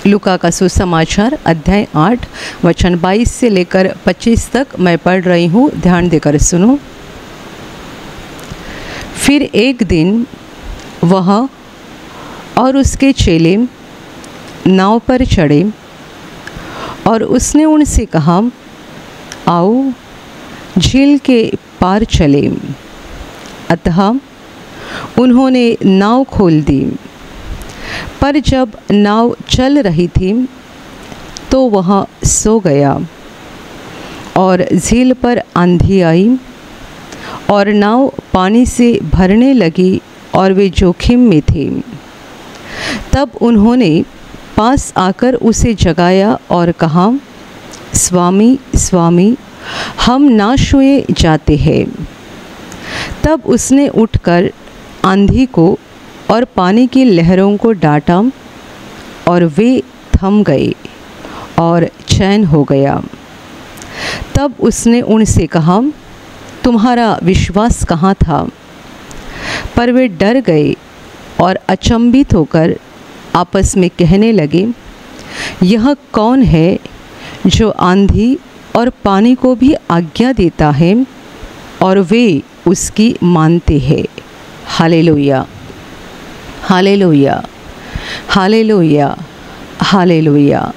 लूका का सुसमाचार अध्याय 8 वचन 22 से लेकर 25 तक मैं पढ़ रही हूँ, ध्यान देकर सुनो। फिर एक दिन वह और उसके चेले नाव पर चढ़े और उसने उनसे कहा, आओ झील के पार चले। अतः उन्होंने नाव खोल दी। पर जब नाव चल रही थी तो वह सो गया और झील पर आंधी आई और नाव पानी से भरने लगी और वे जोखिम में थे। तब उन्होंने पास आकर उसे जगाया और कहा, स्वामी स्वामी, हम नाश हुए जाते हैं। तब उसने उठकर आंधी को और पानी की लहरों को डांटा और वे थम गए और चैन हो गया। तब उसने उनसे कहा, तुम्हारा विश्वास कहाँ था? पर वे डर गए और अचंभित होकर आपस में कहने लगे, यह कौन है जो आंधी और पानी को भी आज्ञा देता है और वे उसकी मानते हैं। Hallelujah, hallelujah, hallelujah, hallelujah.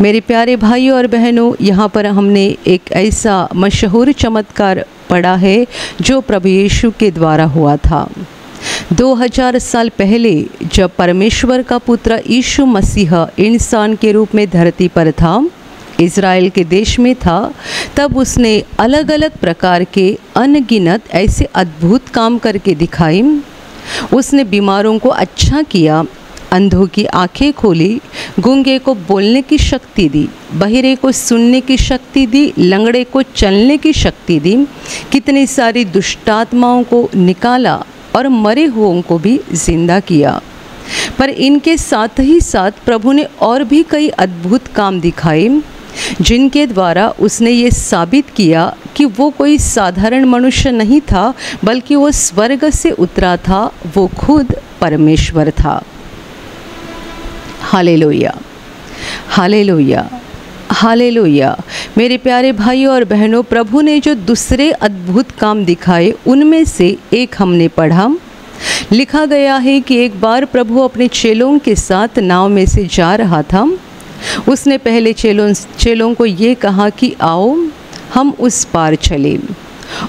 मेरे प्यारे भाइयों और बहनों, यहाँ पर हमने एक ऐसा मशहूर चमत्कार पढ़ा है जो प्रभु यीशु के द्वारा हुआ था। 2000 साल पहले जब परमेश्वर का पुत्र यीशु मसीह इंसान के रूप में धरती पर था, इज़राइल के देश में था, तब उसने अलग अलग प्रकार के अनगिनत ऐसे अद्भुत काम करके दिखाए। उसने बीमारों को अच्छा किया, अंधों की आंखें खोली, गूंगे को बोलने की शक्ति दी, बहिरे को सुनने की शक्ति दी, लंगड़े को चलने की शक्ति दी, कितनी सारी दुष्टात्माओं को निकाला और मरे हुओं को भी जिंदा किया। पर इनके साथ ही साथ प्रभु ने और भी कई अद्भुत काम दिखाए जिनके द्वारा उसने ये साबित किया कि वो कोई साधारण मनुष्य नहीं था, बल्कि वो स्वर्ग से उतरा था, वो खुद परमेश्वर था। Hallelujah, hallelujah, hallelujah. मेरे प्यारे भाइयों और बहनों, प्रभु ने जो दूसरे अद्भुत काम दिखाए उनमें से एक हमने पढ़ा। लिखा गया है कि एक बार प्रभु अपने चेलों के साथ नाव में से जा रहा था। उसने पहले चेलों को ये कहा कि आओ हम उस पार चले,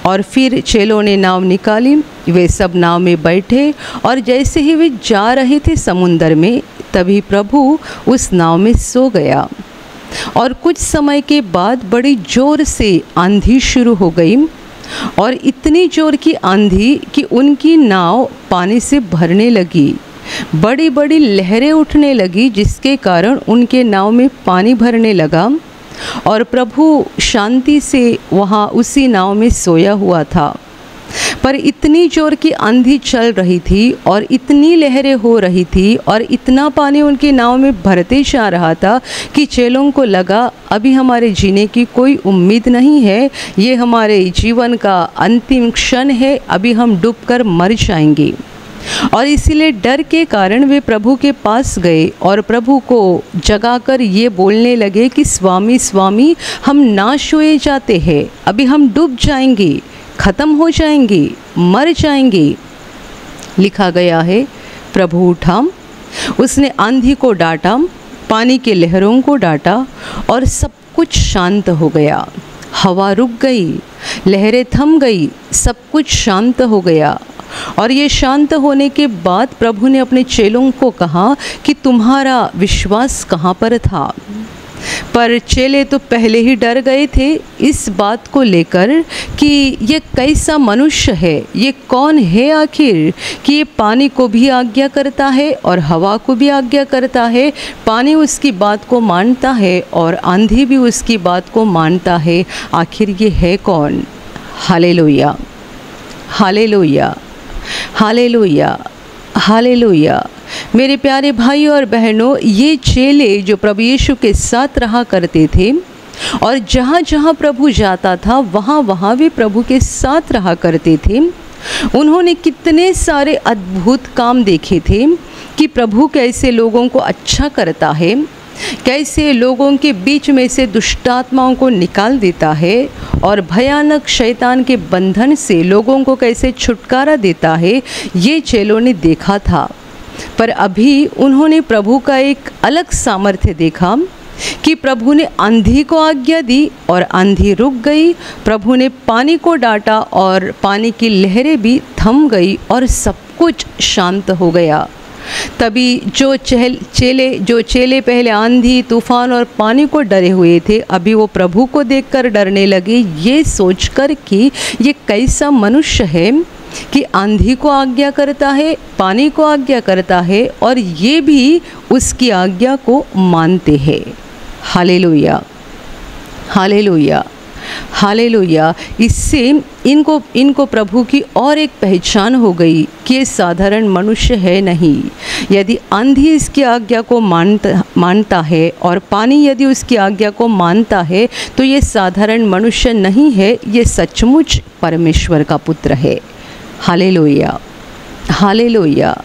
और फिर चेलों ने नाव निकाली। वे सब नाव में बैठे और जैसे ही वे जा रहे थे समुंदर में, तभी प्रभु उस नाव में सो गया। और कुछ समय के बाद बड़ी जोर से आंधी शुरू हो गई और इतनी जोर की आंधी कि उनकी नाव पानी से भरने लगी। बड़ी बड़ी लहरें उठने लगी, जिसके कारण उनके नाव में पानी भरने लगा और प्रभु शांति से वहाँ उसी नाव में सोया हुआ था। पर इतनी जोर की आंधी चल रही थी और इतनी लहरें हो रही थी और इतना पानी उनकी नाव में भरते जा रहा था कि चेलों को लगा अभी हमारे जीने की कोई उम्मीद नहीं है, ये हमारे जीवन का अंतिम क्षण है, अभी हम डूबकर मर जाएंगे। और इसीलिए डर के कारण वे प्रभु के पास गए और प्रभु को जगाकर ये बोलने लगे कि स्वामी स्वामी, हम नाश हुए जाते हैं, अभी हम डूब जाएंगे, ख़त्म हो जाएंगे, मर जाएंगे। लिखा गया है, प्रभु उठा, उसने आंधी को डांटा, पानी के लहरों को डांटा और सब कुछ शांत हो गया। हवा रुक गई, लहरें थम गई, सब कुछ शांत हो गया। और ये शांत होने के बाद प्रभु ने अपने चेलों को कहा कि तुम्हारा विश्वास कहाँ पर था? पर चेले तो पहले ही डर गए थे इस बात को लेकर कि ये कैसा मनुष्य है, ये कौन है आखिर कि ये पानी को भी आज्ञा करता है और हवा को भी आज्ञा करता है, पानी उसकी बात को मानता है और आंधी भी उसकी बात को मानता है, आखिर ये है कौन? Hallelujah, hallelujah, hallelujah, hallelujah. मेरे प्यारे भाइयों और बहनों, ये चेले जो प्रभु यीशु के साथ रहा करते थे और जहाँ जहाँ प्रभु जाता था वहाँ वहाँ वे प्रभु के साथ रहा करते थे, उन्होंने कितने सारे अद्भुत काम देखे थे कि प्रभु कैसे लोगों को अच्छा करता है, कैसे लोगों के बीच में से दुष्टात्माओं को निकाल देता है और भयानक शैतान के बंधन से लोगों को कैसे छुटकारा देता है, ये चेलों ने देखा था। पर अभी उन्होंने प्रभु का एक अलग सामर्थ्य देखा कि प्रभु ने आंधी को आज्ञा दी और आंधी रुक गई। प्रभु ने पानी को डांटा और पानी की लहरें भी थम गई और सब कुछ शांत हो गया। तभी जो चेले पहले आंधी, तूफान और पानी को डरे हुए थे, अभी वो प्रभु को देखकर डरने लगे, ये सोचकर कि ये कैसा मनुष्य है कि आंधी को आज्ञा करता है, पानी को आज्ञा करता है और ये भी उसकी आज्ञा को मानते हैं। Hallelujah, hallelujah, hallelujah. इससे इनको प्रभु की और एक पहचान हो गई कि ये साधारण मनुष्य है नहीं। यदि आंधी इसकी आज्ञा को मानता है और पानी यदि उसकी आज्ञा को मानता है, तो ये साधारण मनुष्य नहीं है, ये सचमुच परमेश्वर का पुत्र है। Hallelujah, hallelujah,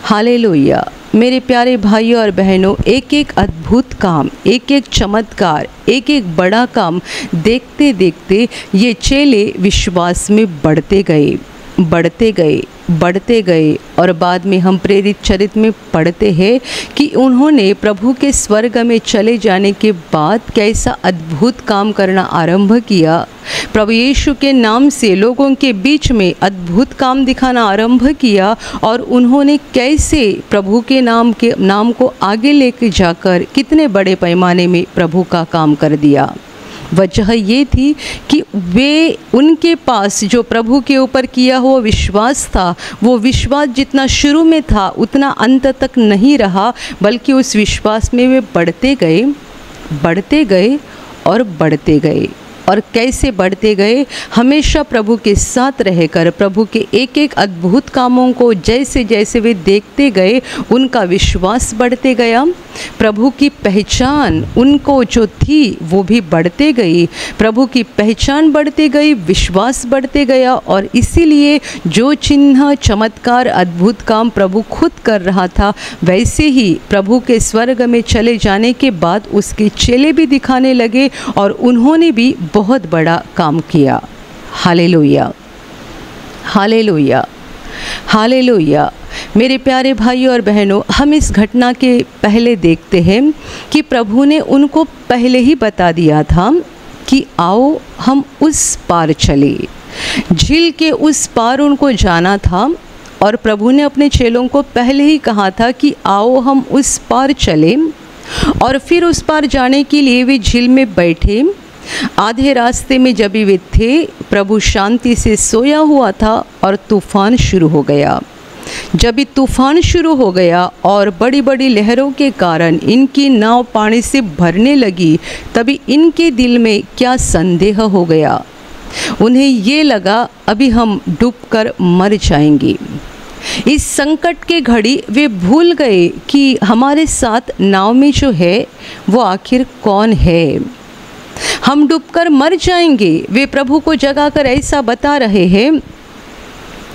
hallelujah. मेरे प्यारे भाइयों और बहनों, एक एक अद्भुत काम, एक एक चमत्कार, एक एक बड़ा काम देखते देखते ये चेले विश्वास में बढ़ते गए, बढ़ते गए, बढ़ते गए। और बाद में हम प्रेरित चरित्र में पढ़ते हैं कि उन्होंने प्रभु के स्वर्ग में चले जाने के बाद कैसा अद्भुत काम करना आरंभ किया। प्रभु यीशु के नाम से लोगों के बीच में अद्भुत काम दिखाना आरंभ किया और उन्होंने कैसे प्रभु के नाम को आगे लेके जाकर कितने बड़े पैमाने में प्रभु का काम कर दिया। वजह ये थी कि उनके पास जो प्रभु के ऊपर किया हुआ विश्वास था, वो विश्वास जितना शुरू में था उतना अंत तक नहीं रहा, बल्कि उस विश्वास में वे बढ़ते गए, बढ़ते गए और बढ़ते गए। और कैसे बढ़ते गए? हमेशा प्रभु के साथ रहकर प्रभु के एक एक अद्भुत कामों को जैसे जैसे वे देखते गए, उनका विश्वास बढ़ते गया। प्रभु की पहचान उनको जो थी वो भी बढ़ते गई। प्रभु की पहचान बढ़ते गई, विश्वास बढ़ते गया। और इसीलिए जो चिन्ह, चमत्कार, अद्भुत काम प्रभु खुद कर रहा था, वैसे ही प्रभु के स्वर्ग में चले जाने के बाद उसके चेले भी दिखाने लगे और उन्होंने भी बहुत बड़ा काम किया। Hallelujah, hallelujah, hallelujah. मेरे प्यारे भाइयों और बहनों, हम इस घटना के पहले देखते हैं कि प्रभु ने उनको पहले ही बता दिया था कि आओ हम उस पार चले। झील के उस पार उनको जाना था और प्रभु ने अपने चेलों को पहले ही कहा था कि आओ हम उस पार चले। और फिर उस पार जाने के लिए वे झील में बैठे। आधे रास्ते में जब वे थे, प्रभु शांति से सोया हुआ था और तूफान शुरू हो गया। जब तूफान शुरू हो गया और बड़ी बड़ी लहरों के कारण इनकी नाव पानी से भरने लगी, तभी इनके दिल में क्या संदेह हो गया। उन्हें ये लगा अभी हम डूबकर मर जाएंगे। इस संकट के घड़ी वे भूल गए कि हमारे साथ नाव में जो है वो आखिर कौन है। हम डूबकर मर जाएंगे। वे प्रभु को जगाकर ऐसा बता रहे हैं,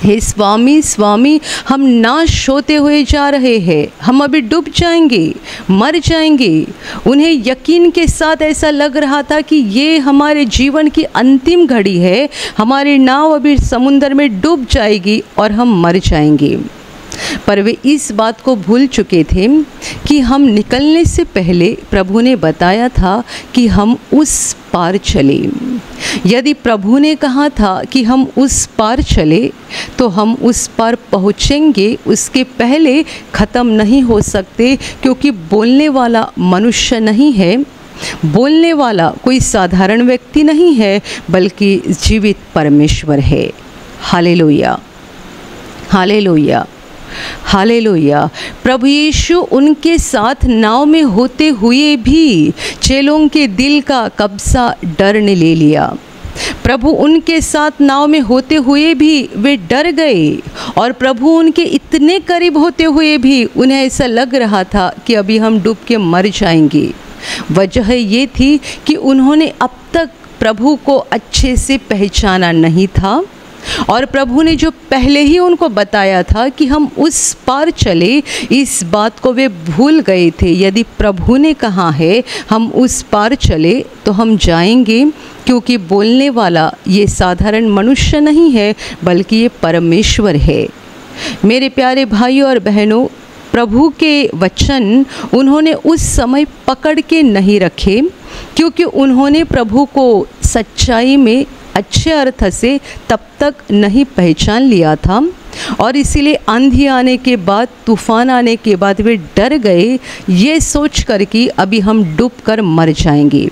हे स्वामी स्वामी, हम नाश होते हुए जा रहे हैं, हम अभी डूब जाएंगे, मर जाएंगे। उन्हें यकीन के साथ ऐसा लग रहा था कि ये हमारे जीवन की अंतिम घड़ी है, हमारी नाव अभी समुद्र में डूब जाएगी और हम मर जाएंगे। पर वे इस बात को भूल चुके थे कि हम निकलने से पहले प्रभु ने बताया था कि हम उस पार चले। यदि प्रभु ने कहा था कि हम उस पार चले, तो हम उस पार पहुँचेंगे, उसके पहले ख़त्म नहीं हो सकते, क्योंकि बोलने वाला मनुष्य नहीं है, बोलने वाला कोई साधारण व्यक्ति नहीं है, बल्कि जीवित परमेश्वर है। Hallelujah, hallelujah, hallelujah. प्रभु यीशु उनके साथ नाव में होते हुए भी चेलों के दिल का कब्जा डर ने ले लिया। प्रभु उनके साथ नाव में होते हुए भी वे डर गए और प्रभु उनके इतने करीब होते हुए भी उन्हें ऐसा लग रहा था कि अभी हम डूब के मर जाएंगे। वजह ये थी कि उन्होंने अब तक प्रभु को अच्छे से पहचाना नहीं था और प्रभु ने जो पहले ही उनको बताया था कि हम उस पार चले, इस बात को वे भूल गए थे। यदि प्रभु ने कहा है हम उस पार चले तो हम जाएंगे, क्योंकि बोलने वाला ये साधारण मनुष्य नहीं है बल्कि ये परमेश्वर है। मेरे प्यारे भाइयों और बहनों, प्रभु के वचन उन्होंने उस समय पकड़ के नहीं रखे, क्योंकि उन्होंने प्रभु को सच्चाई में अच्छे अर्थ से तब तक नहीं पहचान लिया था, और इसीलिए आंधी आने के बाद, तूफान आने के बाद वे डर गए, ये सोच कर कि अभी हम डूब कर मर जाएंगे।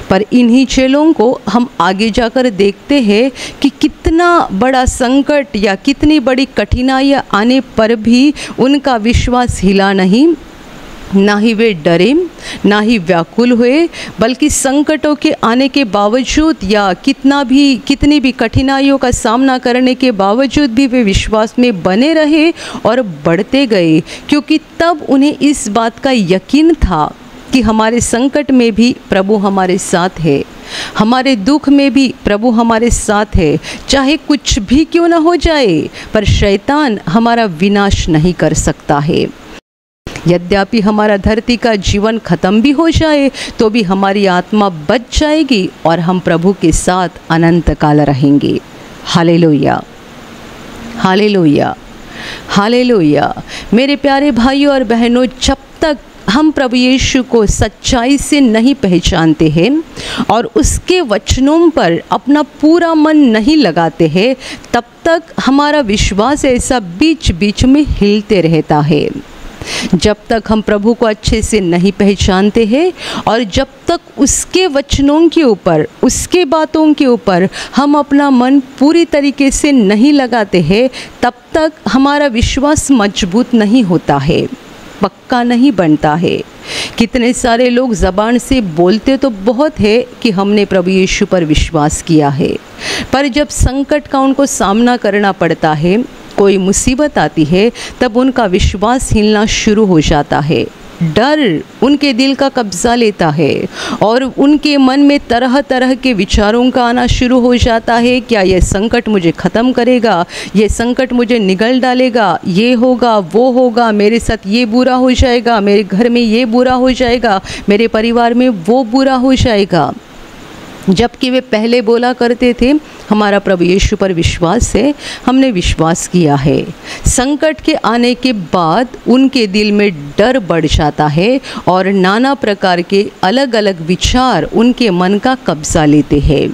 पर इन्हीं चेलों को हम आगे जाकर देखते हैं कि कितना बड़ा संकट या कितनी बड़ी कठिनाइयाँ आने पर भी उनका विश्वास हिला नहीं, ना ही वे डरे, ना ही व्याकुल हुए, बल्कि संकटों के आने के बावजूद या कितनी भी कठिनाइयों का सामना करने के बावजूद भी वे विश्वास में बने रहे और बढ़ते गए, क्योंकि तब उन्हें इस बात का यकीन था कि हमारे संकट में भी प्रभु हमारे साथ है, हमारे दुख में भी प्रभु हमारे साथ है। चाहे कुछ भी क्यों ना हो जाए, पर शैतान हमारा विनाश नहीं कर सकता है। यद्यपि हमारा धरती का जीवन खत्म भी हो जाए तो भी हमारी आत्मा बच जाएगी और हम प्रभु के साथ अनंत काल रहेंगे। Hallelujah, hallelujah, hallelujah. मेरे प्यारे भाइयों और बहनों, जब तक हम प्रभु यीशु को सच्चाई से नहीं पहचानते हैं और उसके वचनों पर अपना पूरा मन नहीं लगाते हैं, तब तक हमारा विश्वास ऐसा बीच बीच में हिलते रहता है। जब तक हम प्रभु को अच्छे से नहीं पहचानते हैं और जब तक उसके वचनों के ऊपर, उसके बातों के ऊपर हम अपना मन पूरी तरीके से नहीं लगाते हैं, तब तक हमारा विश्वास मजबूत नहीं होता है, पक्का नहीं बनता है। कितने सारे लोग ज़बान से बोलते तो बहुत है कि हमने प्रभु यीशु पर विश्वास किया है, पर जब संकट का उनको सामना करना पड़ता है, कोई मुसीबत आती है, तब उनका विश्वास हिलना शुरू हो जाता है। डर उनके दिल का कब्ज़ा लेता है और उनके मन में तरह तरह के विचारों का आना शुरू हो जाता है। क्या यह संकट मुझे ख़त्म करेगा? ये संकट मुझे निगल डालेगा? ये होगा, वो होगा, मेरे साथ ये बुरा हो जाएगा, मेरे घर में ये बुरा हो जाएगा, मेरे परिवार में वो बुरा हो जाएगा। जबकि वे पहले बोला करते थे हमारा प्रभु यीशु पर विश्वास है, हमने विश्वास किया है। संकट के आने के बाद उनके दिल में डर बढ़ जाता है और नाना प्रकार के अलग अलग विचार उनके मन का कब्जा लेते हैं।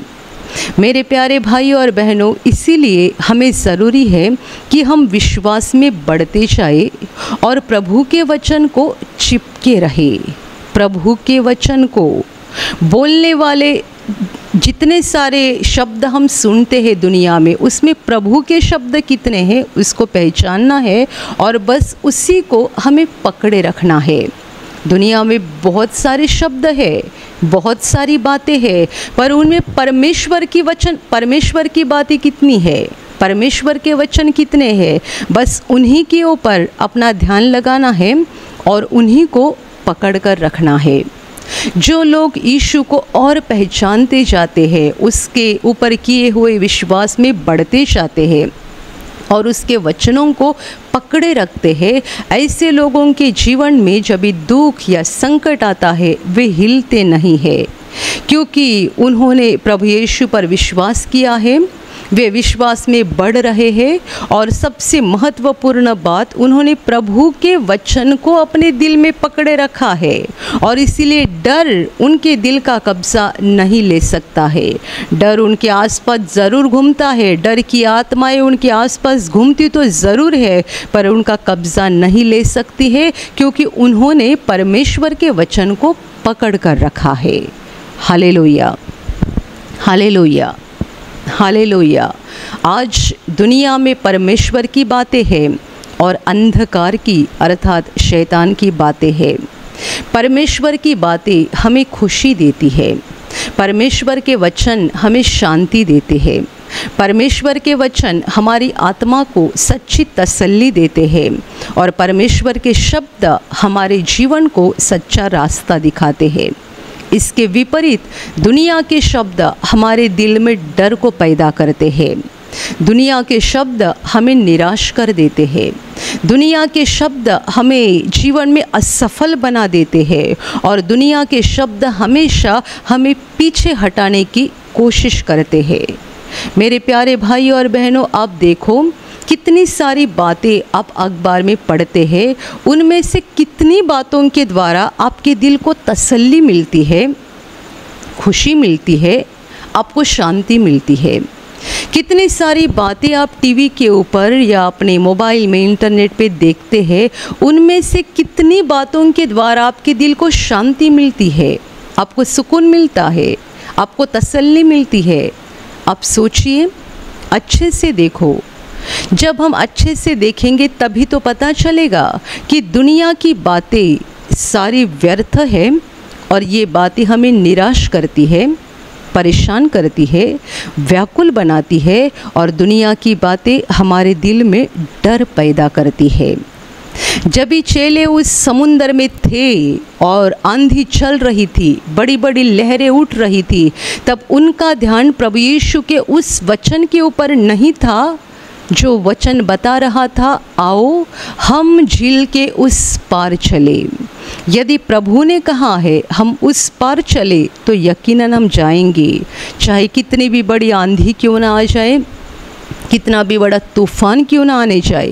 मेरे प्यारे भाइयों और बहनों, इसीलिए हमें ज़रूरी है कि हम विश्वास में बढ़ते जाए और प्रभु के वचन को चिपके रहे। प्रभु के वचन को बोलने वाले जितने सारे शब्द हम सुनते हैं दुनिया में, उसमें प्रभु के शब्द कितने हैं उसको पहचानना है और बस उसी को हमें पकड़े रखना है। दुनिया में बहुत सारे शब्द है, बहुत सारी बातें हैं, पर उनमें परमेश्वर की बातें कितनी है, परमेश्वर के वचन कितने हैं, बस उन्हीं के ऊपर अपना ध्यान लगाना है और उन्हीं को पकड़ कर रखना है। जो लोग यीशु को और पहचानते जाते हैं, उसके ऊपर किए हुए विश्वास में बढ़ते जाते हैं और उसके वचनों को पकड़े रखते हैं, ऐसे लोगों के जीवन में जब भी दुख या संकट आता है वे हिलते नहीं हैं, क्योंकि उन्होंने प्रभु यीशु पर विश्वास किया है, वे विश्वास में बढ़ रहे हैं और सबसे महत्वपूर्ण बात, उन्होंने प्रभु के वचन को अपने दिल में पकड़े रखा है और इसीलिए डर उनके दिल का कब्ज़ा नहीं ले सकता है। डर उनके आसपास ज़रूर घूमता है, डर की आत्माएं उनके आसपास घूमती तो ज़रूर है, पर उनका कब्ज़ा नहीं ले सकती है, क्योंकि उन्होंने परमेश्वर के वचन को पकड़ कर रखा है। Hallelujah, hallelujah, hallelujah. आज दुनिया में परमेश्वर की बातें हैं और अंधकार की अर्थात शैतान की बातें हैं। परमेश्वर की बातें हमें खुशी देती है, परमेश्वर के वचन हमें शांति देते हैं, परमेश्वर के वचन हमारी आत्मा को सच्ची तसल्ली देते हैं और परमेश्वर के शब्द हमारे जीवन को सच्चा रास्ता दिखाते हैं। इसके विपरीत दुनिया के शब्द हमारे दिल में डर को पैदा करते हैं। दुनिया के शब्द हमें निराश कर देते हैं। दुनिया के शब्द हमें जीवन में असफल बना देते हैं और दुनिया के शब्द हमेशा हमें पीछे हटाने की कोशिश करते हैं। मेरे प्यारे भाई और बहनों, आप देखो कितनी सारी बातें आप अखबार में पढ़ते हैं, उनमें से कितनी बातों के द्वारा आपके दिल को तसल्ली मिलती है, खुशी मिलती है, आपको शांति मिलती है। कितनी सारी बातें आप टीवी के ऊपर या अपने मोबाइल में इंटरनेट पे देखते हैं, उनमें से कितनी बातों के द्वारा आपके दिल को शांति मिलती है, आपको सुकून मिलता है, आपको तसल्ली मिलती है। आप सोचिए, अच्छे से देखो। जब हम अच्छे से देखेंगे तभी तो पता चलेगा कि दुनिया की बातें सारी व्यर्थ है और ये बातें हमें निराश करती है, परेशान करती है, व्याकुल बनाती है और दुनिया की बातें हमारे दिल में डर पैदा करती है। जब भी चेले उस समुंदर में थे और आंधी चल रही थी, बड़ी बड़ी लहरें उठ रही थी, तब उनका ध्यान प्रभु यीशु के उस वचन के ऊपर नहीं था जो वचन बता रहा था, आओ हम झील के उस पार चले। यदि प्रभु ने कहा है हम उस पार चले तो यकीनन हम जाएंगे, चाहे कितनी भी बड़ी आंधी क्यों ना आ जाए, कितना भी बड़ा तूफान क्यों ना आने जाए,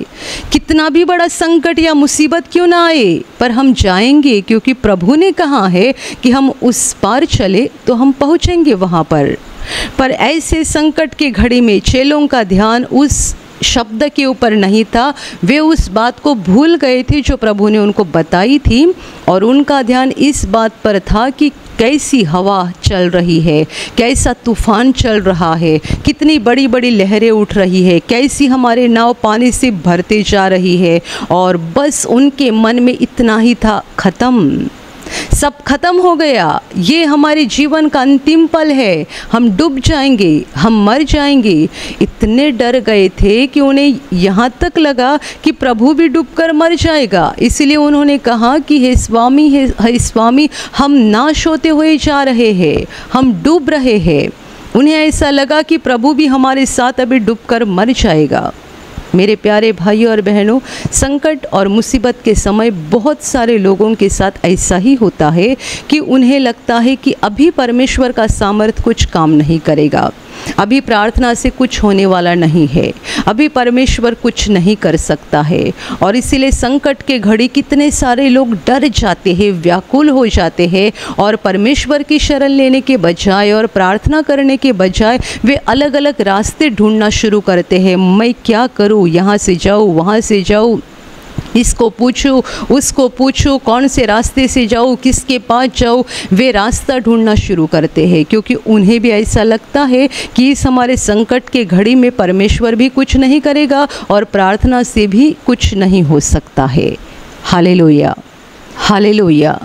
कितना भी बड़ा संकट या मुसीबत क्यों ना आए, पर हम जाएंगे क्योंकि प्रभु ने कहा है कि हम उस पार चले तो हम पहुँचेंगे वहाँ पर ऐसे संकट के घड़ी में चेलों का ध्यान उस शब्द के ऊपर नहीं था। वे उस बात को भूल गए थे जो प्रभु ने उनको बताई थी और उनका ध्यान इस बात पर था कि कैसी हवा चल रही है, कैसा तूफान चल रहा है, कितनी बड़ी बड़ी लहरें उठ रही है, कैसी हमारे नाव पानी से भरते जा रही है। और बस उनके मन में इतना ही था, ख़त्म, सब खत्म हो गया, ये हमारे जीवन का अंतिम पल है, हम डूब जाएंगे, हम मर जाएंगे। इतने डर गए थे कि उन्हें यहाँ तक लगा कि प्रभु भी डूबकर मर जाएगा। इसलिए उन्होंने कहा कि हे स्वामी, हम नाश होते हुए जा रहे हैं, हम डूब रहे हैं। उन्हें ऐसा लगा कि प्रभु भी हमारे साथ अभी डूबकर मर जाएगा। मेरे प्यारे भाइयों और बहनों, संकट और मुसीबत के समय बहुत सारे लोगों के साथ ऐसा ही होता है कि उन्हें लगता है कि अभी परमेश्वर का सामर्थ्य कुछ काम नहीं करेगा, अभी प्रार्थना से कुछ होने वाला नहीं है, अभी परमेश्वर कुछ नहीं कर सकता है। और इसीलिए संकट के घड़ी कितने सारे लोग डर जाते हैं, व्याकुल हो जाते हैं और परमेश्वर की शरण लेने के बजाय और प्रार्थना करने के बजाय वे अलग अलग रास्ते ढूंढना शुरू करते हैं। मैं क्या करूं, यहाँ से जाऊं, वहाँ से जाऊं, इसको पूछूं, उसको पूछूं, कौन से रास्ते से जाऊं, किसके पास जाऊं। वे रास्ता ढूंढना शुरू करते हैं क्योंकि उन्हें भी ऐसा लगता है कि इस हमारे संकट के घड़ी में परमेश्वर भी कुछ नहीं करेगा और प्रार्थना से भी कुछ नहीं हो सकता है। Hallelujah, hallelujah,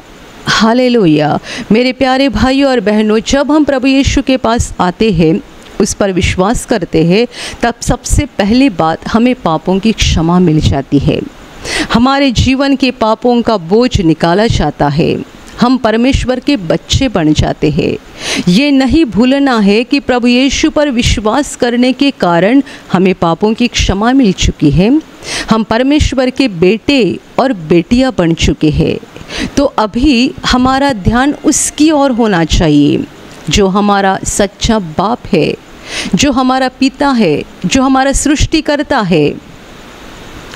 hallelujah. मेरे प्यारे भाइयों और बहनों, जब हम प्रभु यीशु के पास आते हैं, उस पर विश्वास करते हैं, तब सबसे पहली बात हमें पापों की क्षमा मिल जाती है, हमारे जीवन के पापों का बोझ निकाला जाता है, हम परमेश्वर के बच्चे बन जाते हैं। ये नहीं भूलना है कि प्रभु यीशु पर विश्वास करने के कारण हमें पापों की क्षमा मिल चुकी है, हम परमेश्वर के बेटे और बेटियां बन चुके हैं। तो अभी हमारा ध्यान उसकी ओर होना चाहिए जो हमारा सच्चा बाप है, जो हमारा पिता है, जो हमारा सृष्टिकर्ता है,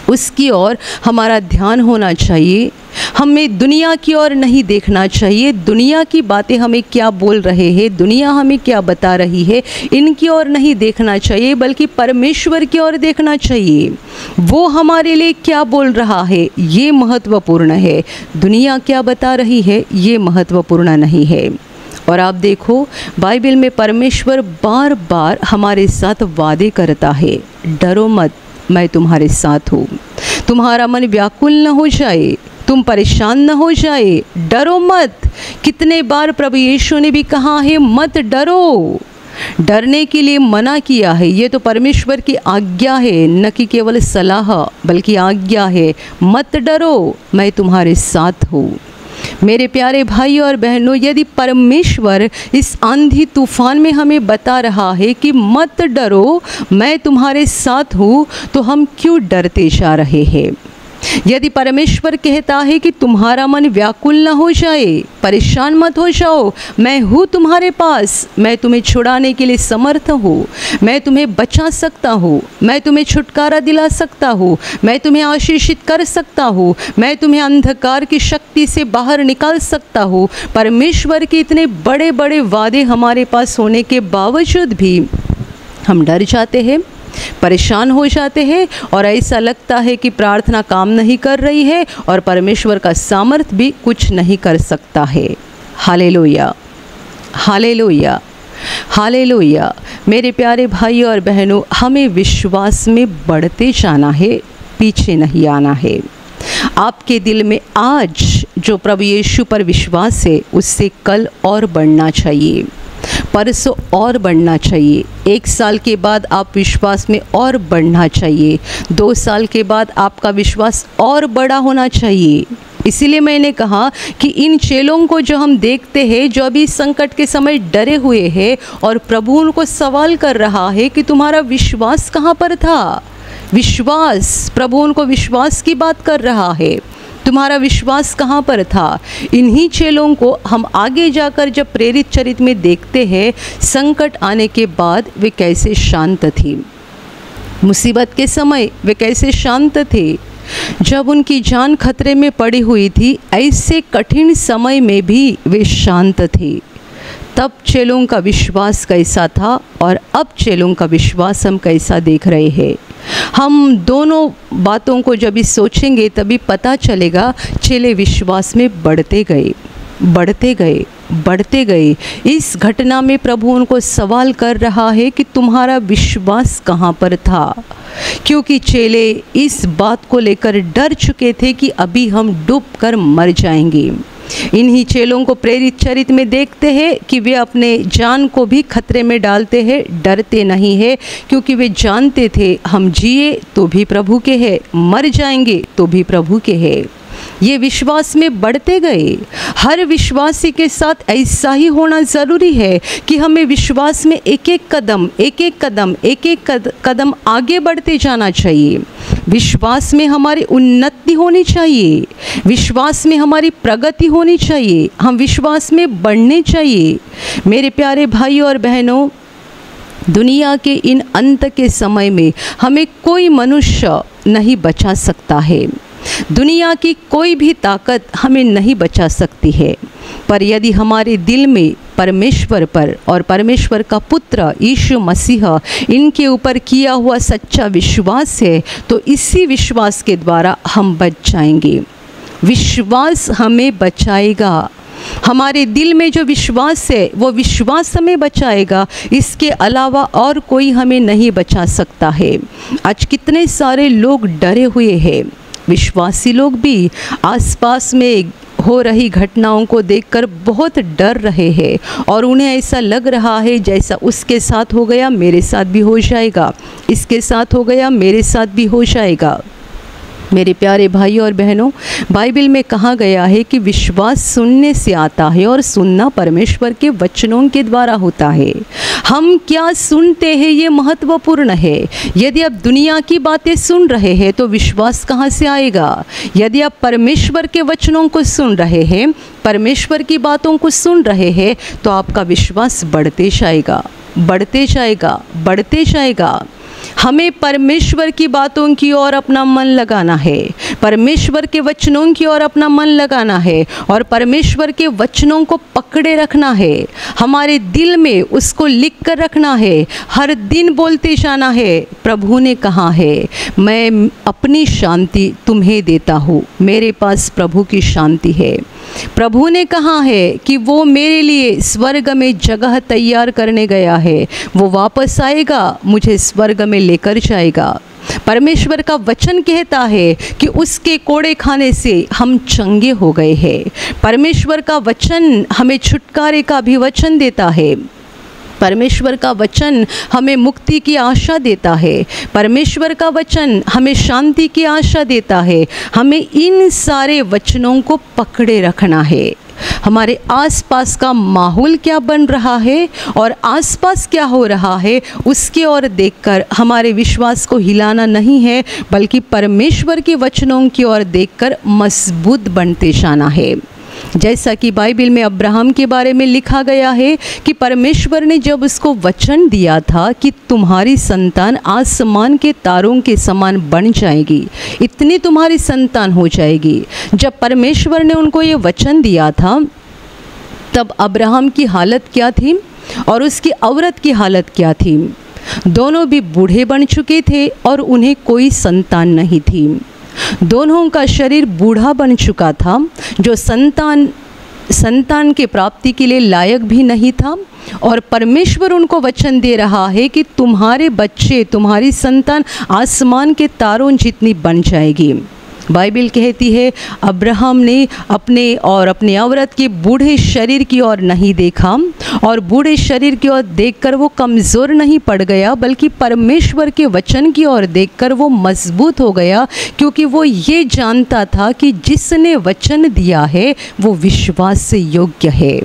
उसकी ओर हमारा ध्यान होना चाहिए। हमें दुनिया की ओर नहीं देखना चाहिए, दुनिया की बातें हमें क्या बोल रहे हैं, दुनिया हमें क्या बता रही है, इनकी ओर नहीं देखना चाहिए, बल्कि परमेश्वर की ओर देखना चाहिए। वो हमारे लिए क्या बोल रहा है ये महत्वपूर्ण है, दुनिया क्या बता रही है ये महत्वपूर्ण नहीं है। और आप देखो, बाइबल में परमेश्वर बार बार हमारे साथ वादे करता है, डरो मत, मैं तुम्हारे साथ हूँ। तुम्हारा मन व्याकुल न हो जाए, तुम परेशान न हो जाए, डरो मत। कितने बार प्रभु यीशु ने भी कहा है मत डरो, डरने के लिए मना किया है। ये तो परमेश्वर की आज्ञा है, न कि केवल सलाह बल्कि आज्ञा है, मत डरो, मैं तुम्हारे साथ हूँ। मेरे प्यारे भाई और बहनों, यदि परमेश्वर इस आंधी तूफान में हमें बता रहा है कि मत डरो, मैं तुम्हारे साथ हूँ, तो हम क्यों डरते जा रहे हैं? यदि परमेश्वर कहता है कि तुम्हारा मन व्याकुल न हो जाए, परेशान मत हो जाओ, मैं हूँ तुम्हारे पास, मैं तुम्हें छुड़ाने के लिए समर्थ हूँ, मैं तुम्हें बचा सकता हूँ, मैं तुम्हें छुटकारा दिला सकता हूँ, मैं तुम्हें आशीषित कर सकता हूँ, मैं तुम्हें अंधकार की शक्ति से बाहर निकाल सकता हूँ। परमेश्वर के इतने बड़े बड़े वादे हमारे पास होने के बावजूद भी हम डर जाते हैं, परेशान हो जाते हैं और ऐसा लगता है कि प्रार्थना काम नहीं कर रही है और परमेश्वर का सामर्थ भी कुछ नहीं कर सकता है। Hallelujah, hallelujah, hallelujah. मेरे प्यारे भाई और बहनों, हमें विश्वास में बढ़ते जाना है, पीछे नहीं आना है। आपके दिल में आज जो प्रभु यीशु पर विश्वास है, उससे कल और बढ़ना चाहिए, परसों और बढ़ना चाहिए, 1 साल के बाद आप विश्वास में और बढ़ना चाहिए, 2 साल के बाद आपका विश्वास और बड़ा होना चाहिए। इसीलिए मैंने कहा कि इन चेलों को जो हम देखते हैं, जो अभी संकट के समय डरे हुए हैं और प्रभु उनको सवाल कर रहा है कि तुम्हारा विश्वास कहाँ पर था? विश्वास, प्रभु उनको विश्वास की बात कर रहा है, तुम्हारा विश्वास कहाँ पर था? इन्हीं चेलों को हम आगे जाकर जब प्रेरित चरित्र में देखते हैं, संकट आने के बाद वे कैसे शांत थी, मुसीबत के समय वे कैसे शांत थे, जब उनकी जान खतरे में पड़ी हुई थी, ऐसे कठिन समय में भी वे शांत थे। तब चेलों का विश्वास कैसा था और अब चेलों का विश्वास हम कैसा देख रहे हैं? हम दोनों बातों को जब भी सोचेंगे तभी पता चलेगा। चेले विश्वास में बढ़ते गए, बढ़ते गए, बढ़ते गए। इस घटना में प्रभु उनको सवाल कर रहा है कि तुम्हारा विश्वास कहाँ पर था? क्योंकि चेले इस बात को लेकर डर चुके थे कि अभी हम डूब कर मर जाएंगे। इन्हीं चेलों को प्रेरित चरित्र में देखते हैं कि वे अपने जान को भी खतरे में डालते हैं, डरते नहीं है, क्योंकि वे जानते थे हम जिए तो भी प्रभु के हैं, मर जाएंगे तो भी प्रभु के हैं। ये विश्वास में बढ़ते गए। हर विश्वासी के साथ ऐसा ही होना ज़रूरी है कि हमें विश्वास में एक एक कदम आगे बढ़ते जाना चाहिए। विश्वास में हमारी उन्नति होनी चाहिए, विश्वास में हमारी प्रगति होनी चाहिए, हम विश्वास में बढ़ने चाहिए। मेरे प्यारे भाई और बहनों, दुनिया के इन अंत के समय में हमें कोई मनुष्य नहीं बचा सकता है, दुनिया की कोई भी ताकत हमें नहीं बचा सकती है। पर यदि हमारे दिल में परमेश्वर पर और परमेश्वर का पुत्र यीशु मसीह इनके ऊपर किया हुआ सच्चा विश्वास है, तो इसी विश्वास के द्वारा हम बच जाएंगे। विश्वास हमें बचाएगा। हमारे दिल में जो विश्वास है वो विश्वास हमें बचाएगा, इसके अलावा और कोई हमें नहीं बचा सकता है। आज कितने सारे लोग डरे हुए हैं, विश्वासी लोग भी आसपास में हो रही घटनाओं को देखकर बहुत डर रहे हैं और उन्हें ऐसा लग रहा है जैसा उसके साथ हो गया मेरे साथ भी हो जाएगा, इसके साथ हो गया मेरे साथ भी हो जाएगा। मेरे प्यारे भाई और बहनों, बाइबल में कहा गया है कि विश्वास सुनने से आता है और सुनना परमेश्वर के वचनों के द्वारा होता है। हम क्या सुनते हैं ये महत्वपूर्ण है। यदि आप दुनिया की बातें सुन रहे हैं तो विश्वास कहाँ से आएगा? यदि आप परमेश्वर के वचनों को सुन रहे हैं, परमेश्वर की बातों को सुन रहे हैं, तो आपका विश्वास बढ़ते जाएगा, बढ़ते जाएगा, बढ़ते जाएगा। हमें परमेश्वर की बातों की ओर अपना मन लगाना है, परमेश्वर के वचनों की ओर अपना मन लगाना है और परमेश्वर के वचनों को पकड़े रखना है, हमारे दिल में उसको लिख कर रखना है, हर दिन बोलते जाना है। प्रभु ने कहा है, मैं अपनी शांति तुम्हें देता हूँ, मेरे पास प्रभु की शांति है। प्रभु ने कहा है कि वो मेरे लिए स्वर्ग में जगह तैयार करने गया है, वो वापस आएगा, मुझे स्वर्ग में लेकर जाएगा। परमेश्वर का वचन कहता है कि उसके कोड़े खाने से हम चंगे हो गए हैं। परमेश्वर का वचन हमें छुटकारे का भी वचन देता है। परमेश्वर का वचन हमें मुक्ति की आशा देता है। परमेश्वर का वचन हमें शांति की आशा देता है। हमें इन सारे वचनों को पकड़े रखना है। हमारे आसपास का माहौल क्या बन रहा है और आसपास क्या हो रहा है, उसकी ओर देखकर हमारे विश्वास को हिलाना नहीं है, बल्कि परमेश्वर के वचनों की ओर देखकर मजबूत बनते जाना है। जैसा कि बाइबल में अब्राहम के बारे में लिखा गया है कि परमेश्वर ने जब उसको वचन दिया था कि तुम्हारी संतान आसमान के तारों के समान बन जाएगी, इतनी तुम्हारी संतान हो जाएगी। जब परमेश्वर ने उनको ये वचन दिया था, तब अब्राहम की हालत क्या थी और उसकी औरत की हालत क्या थी? दोनों भी बूढ़े बन चुके थे और उन्हें कोई संतान नहीं थी। दोनों का शरीर बूढ़ा बन चुका था, जो संतान के प्राप्ति के लिए लायक भी नहीं था। और परमेश्वर उनको वचन दे रहा है कि तुम्हारे बच्चे, तुम्हारी संतान आसमान के तारों जितनी बन जाएगी। बाइबल कहती है अब्राहम ने अपने औरत के बूढ़े शरीर की ओर नहीं देखा, और बूढ़े शरीर की ओर देखकर वो कमज़ोर नहीं पड़ गया, बल्कि परमेश्वर के वचन की ओर देखकर वो मजबूत हो गया, क्योंकि वो ये जानता था कि जिसने वचन दिया है वो विश्वास से योग्य है।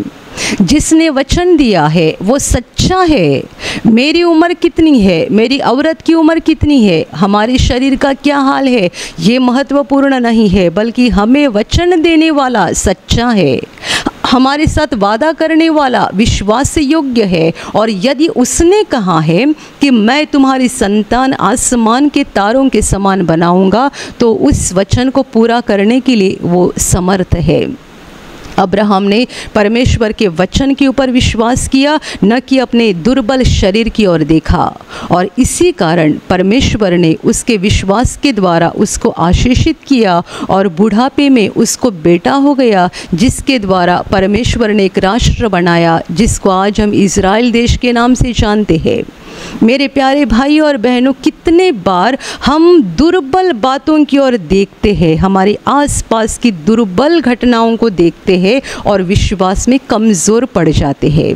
जिसने वचन दिया है वो सच्चा है। मेरी उम्र कितनी है, मेरी औरत की उम्र कितनी है, हमारे शरीर का क्या हाल है, ये महत्वपूर्ण नहीं है, बल्कि हमें वचन देने वाला सच्चा है। हमारे साथ वादा करने वाला विश्वास से योग्य है। और यदि उसने कहा है कि मैं तुम्हारी संतान आसमान के तारों के समान बनाऊंगा, तो उस वचन को पूरा करने के लिए वो समर्थ है। अब्राहम ने परमेश्वर के वचन के ऊपर विश्वास किया, न कि अपने दुर्बल शरीर की ओर देखा, और इसी कारण परमेश्वर ने उसके विश्वास के द्वारा उसको आशीषित किया और बुढ़ापे में उसको बेटा हो गया, जिसके द्वारा परमेश्वर ने एक राष्ट्र बनाया, जिसको आज हम इज़राइल देश के नाम से जानते हैं। मेरे प्यारे भाई और बहनों, कितने बार हम दुर्बल बातों की ओर देखते हैं, हमारे आसपास की दुर्बल घटनाओं को देखते हैं और विश्वास में कमज़ोर पड़ जाते हैं।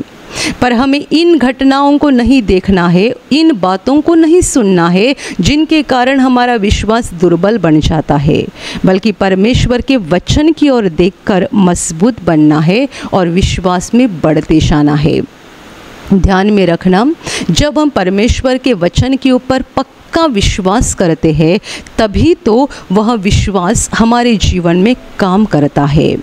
पर हमें इन घटनाओं को नहीं देखना है, इन बातों को नहीं सुनना है जिनके कारण हमारा विश्वास दुर्बल बन जाता है, बल्कि परमेश्वर के वचन की ओर देखकर मजबूत बनना है और विश्वास में बढ़ते जाना है। ध्यान में रखना, जब हम परमेश्वर के वचन के ऊपर पक्का विश्वास करते हैं, तभी तो वह विश्वास हमारे जीवन में काम करता है।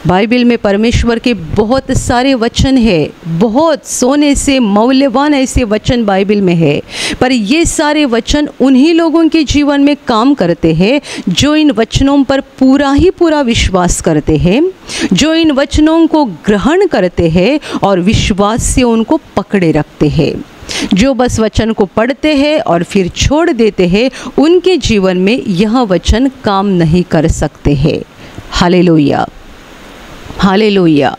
बाइबल में परमेश्वर के बहुत सारे वचन है, बहुत सोने से मूल्यवान ऐसे वचन बाइबल में है, पर ये सारे वचन उन्हीं लोगों के जीवन में काम करते हैं जो इन वचनों पर पूरा ही पूरा विश्वास करते हैं, जो इन वचनों को ग्रहण करते हैं और विश्वास से उनको पकड़े रखते हैं। जो बस वचन को पढ़ते हैं और फिर छोड़ देते हैं, उनके जीवन में यह वचन काम नहीं कर सकते हैं। Hallelujah, hallelujah,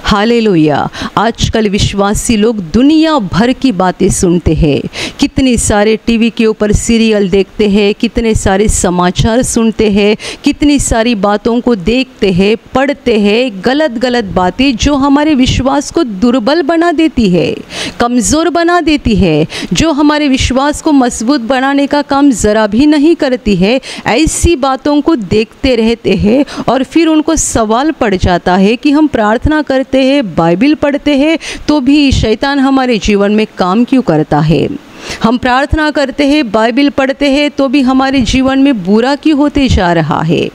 hallelujah. आजकल विश्वासी लोग दुनिया भर की बातें सुनते हैं, कितने सारे टीवी के ऊपर सीरियल देखते हैं, कितने सारे समाचार सुनते हैं, कितनी सारी बातों को देखते हैं, पढ़ते हैं, गलत गलत बातें जो हमारे विश्वास को दुर्बल बना देती है, कमज़ोर बना देती है, जो हमारे विश्वास को मजबूत बनाने का काम ज़रा भी नहीं करती है। ऐसी बातों को देखते रहते हैं और फिर उनको सवाल पड़ जाता है कि हम प्रार्थना करते हैं, बाइबल पढ़ते हैं, तो भी शैतान हमारे जीवन में काम क्यों करता है। हम प्रार्थना करते हैं, बाइबल पढ़ते हैं, तो भी हमारे जीवन में बुरा क्यों होते जा रहा है।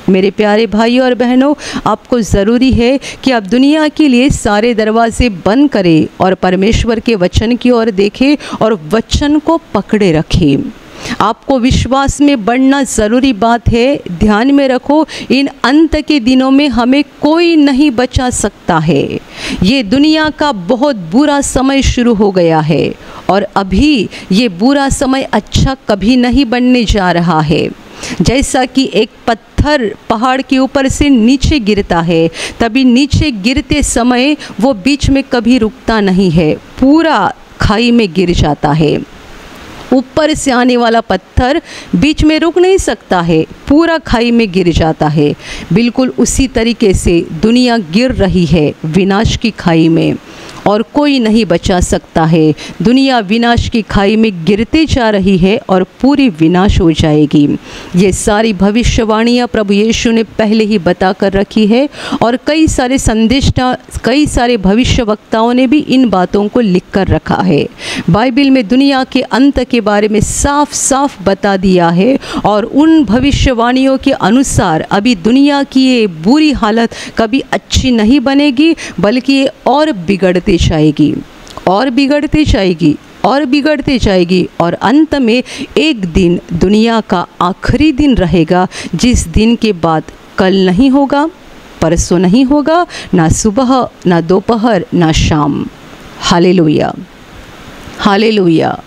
मेरे प्यारे भाइयों और बहनों, आपको ज़रूरी है कि आप दुनिया के लिए सारे दरवाजे बंद करें और परमेश्वर के वचन की ओर देखें और वचन को पकड़े रखें। आपको विश्वास में बढ़ना ज़रूरी बात है। ध्यान में रखो, इन अंत के दिनों में हमें कोई नहीं बचा सकता है। ये दुनिया का बहुत बुरा समय शुरू हो गया है और अभी ये बुरा समय अच्छा कभी नहीं बनने जा रहा है। जैसा कि एक पत्थर पहाड़ के ऊपर से नीचे गिरता है, तभी नीचे गिरते समय वो बीच में कभी रुकता नहीं है, पूरा खाई में गिर जाता है। ऊपर से आने वाला पत्थर बीच में रुक नहीं सकता है, पूरा खाई में गिर जाता है। बिल्कुल उसी तरीके से दुनिया गिर रही है विनाश की खाई में, और कोई नहीं बचा सकता है। दुनिया विनाश की खाई में गिरते जा रही है और पूरी विनाश हो जाएगी। ये सारी भविष्यवाणियाँ प्रभु यीशु ने पहले ही बता कर रखी है और कई सारे संदेष्टा, कई सारे भविष्यवक्ताओं ने भी इन बातों को लिख कर रखा है। बाइबल में दुनिया के अंत के बारे में साफ साफ बता दिया है और उन भविष्यवाणियों के अनुसार अभी दुनिया की ये बुरी हालत कभी अच्छी नहीं बनेगी, बल्कि ये और बिगड़ते जाएगी और बिगड़ते जाएगी और बिगड़ते जाएगी और अंत में एक दिन दुनिया का आखिरी दिन रहेगा, जिस दिन के बाद कल नहीं होगा, परसों नहीं होगा, ना सुबह ना दोपहर ना शाम। Hallelujah, hallelujah,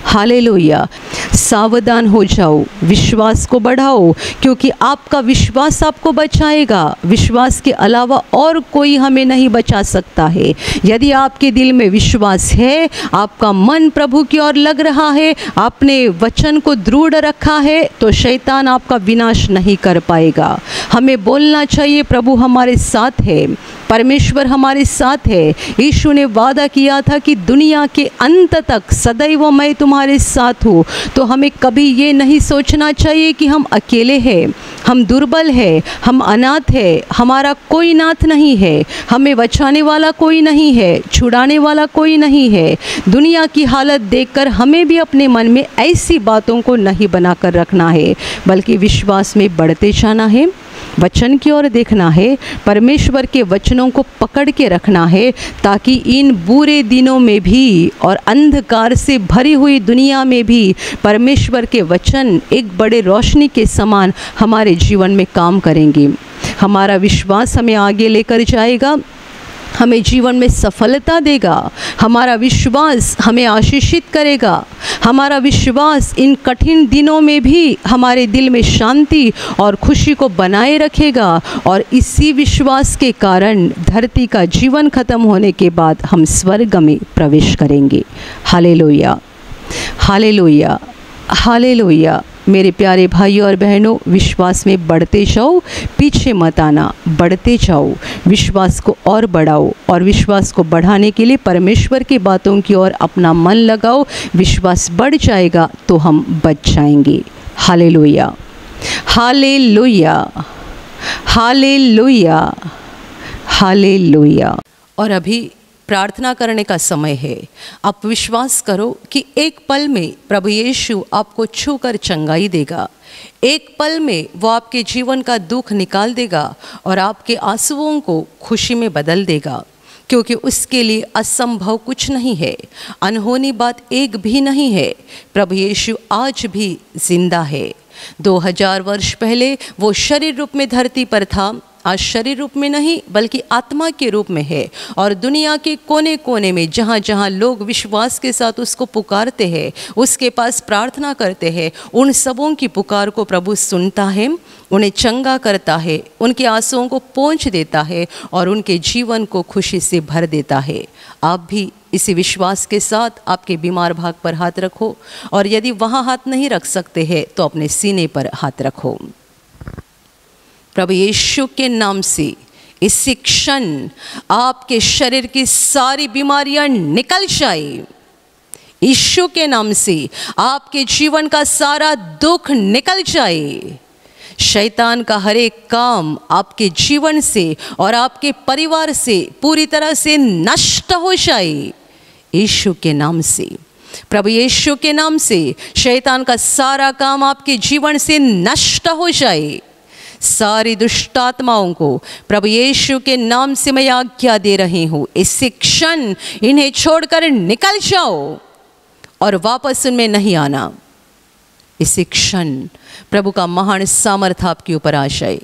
hallelujah. सावधान हो जाओ, विश्वास को बढ़ाओ, क्योंकि आपका विश्वास आपको बचाएगा। विश्वास के अलावा और कोई हमें नहीं बचा सकता है। यदि आपके दिल में विश्वास है, आपका मन प्रभु की ओर लग रहा है, आपने वचन को दृढ़ रखा है, तो शैतान आपका विनाश नहीं कर पाएगा। हमें बोलना चाहिए, प्रभु हमारे साथ है, परमेश्वर हमारे साथ है। यीशु ने वादा किया था कि दुनिया के अंत तक सदैव मैं तुम्हारे साथ हूँ। तो हमें कभी ये नहीं सोचना चाहिए कि हम अकेले हैं, हम दुर्बल हैं, हम अनाथ हैं, हमारा कोई नाथ नहीं है, हमें बचाने वाला कोई नहीं है, छुड़ाने वाला कोई नहीं है। दुनिया की हालत देखकर हमें भी अपने मन में ऐसी बातों को नहीं बनाकर रखना है, बल्कि विश्वास में बढ़ते जाना है, वचन की ओर देखना है, परमेश्वर के वचनों को पकड़ के रखना है, ताकि इन बुरे दिनों में भी और अंधकार से भरी हुई दुनिया में भी परमेश्वर के वचन एक बड़े रोशनी के समान हमारे जीवन में काम करेंगे। हमारा विश्वास हमें आगे लेकर जाएगा, हमें जीवन में सफलता देगा। हमारा विश्वास हमें आशीषित करेगा। हमारा विश्वास इन कठिन दिनों में भी हमारे दिल में शांति और खुशी को बनाए रखेगा और इसी विश्वास के कारण धरती का जीवन खत्म होने के बाद हम स्वर्ग में प्रवेश करेंगे। Hallelujah, hallelujah, hallelujah. मेरे प्यारे भाइयों और बहनों, विश्वास में बढ़ते जाओ, पीछे मत आना, बढ़ते जाओ, विश्वास को और बढ़ाओ और विश्वास को बढ़ाने के लिए परमेश्वर की बातों की ओर अपना मन लगाओ। विश्वास बढ़ जाएगा तो हम बच जाएंगे। Hallelujah, hallelujah, hallelujah, hallelujah. और अभी प्रार्थना करने का समय है। आप विश्वास करो कि एक पल में प्रभु यीशु आपको छूकर चंगाई देगा। एक पल में वो आपके जीवन का दुख निकाल देगा और आपके आंसुओं को खुशी में बदल देगा, क्योंकि उसके लिए असंभव कुछ नहीं है, अनहोनी बात एक भी नहीं है। प्रभु यीशु आज भी जिंदा है। 2000 वर्ष पहले वो शरीर रूप में धरती पर था, आज शरीर रूप में नहीं बल्कि आत्मा के रूप में है और दुनिया के कोने कोने में जहाँ जहाँ लोग विश्वास के साथ उसको पुकारते हैं, उसके पास प्रार्थना करते हैं, उन सबों की पुकार को प्रभु सुनता है, उन्हें चंगा करता है, उनके आंसुओं को पोंछ देता है और उनके जीवन को खुशी से भर देता है। आप भी इसी विश्वास के साथ आपके बीमार भाग पर हाथ रखो और यदि वहाँ हाथ नहीं रख सकते हैं तो अपने सीने पर हाथ रखो। प्रभु यीशु के नाम से इसी क्षण आपके शरीर की सारी बीमारियां निकल जाए। यीशु के नाम से आपके जीवन का सारा दुख निकल जाए। शैतान का हर एक काम आपके जीवन से और आपके परिवार से पूरी तरह से नष्ट हो जाए। यीशु के नाम से, प्रभु यीशु के नाम से शैतान का सारा काम आपके जीवन से नष्ट हो जाए। सारी दुष्ट आत्माओं को प्रभु यीशु के नाम से मैं आज्ञा दे रही हूँ, इसी क्षण इन्हें छोड़कर निकल जाओ और वापस उनमें नहीं आना। इसी क्षण प्रभु का महान सामर्थ आपके ऊपर आ जाए,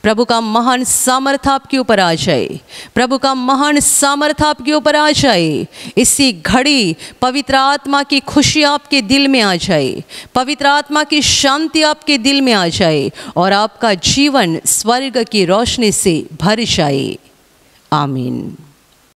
प्रभु का महान सामर्थ आपके ऊपर आ जाए, प्रभु का महान सामर्थ आपके ऊपर आ जाए। इसी घड़ी पवित्र आत्मा की खुशी आपके दिल में आ जाए, पवित्र आत्मा की शांति आपके दिल में आ जाए और आपका जीवन स्वर्ग की रोशनी से भर जाए। आमीन।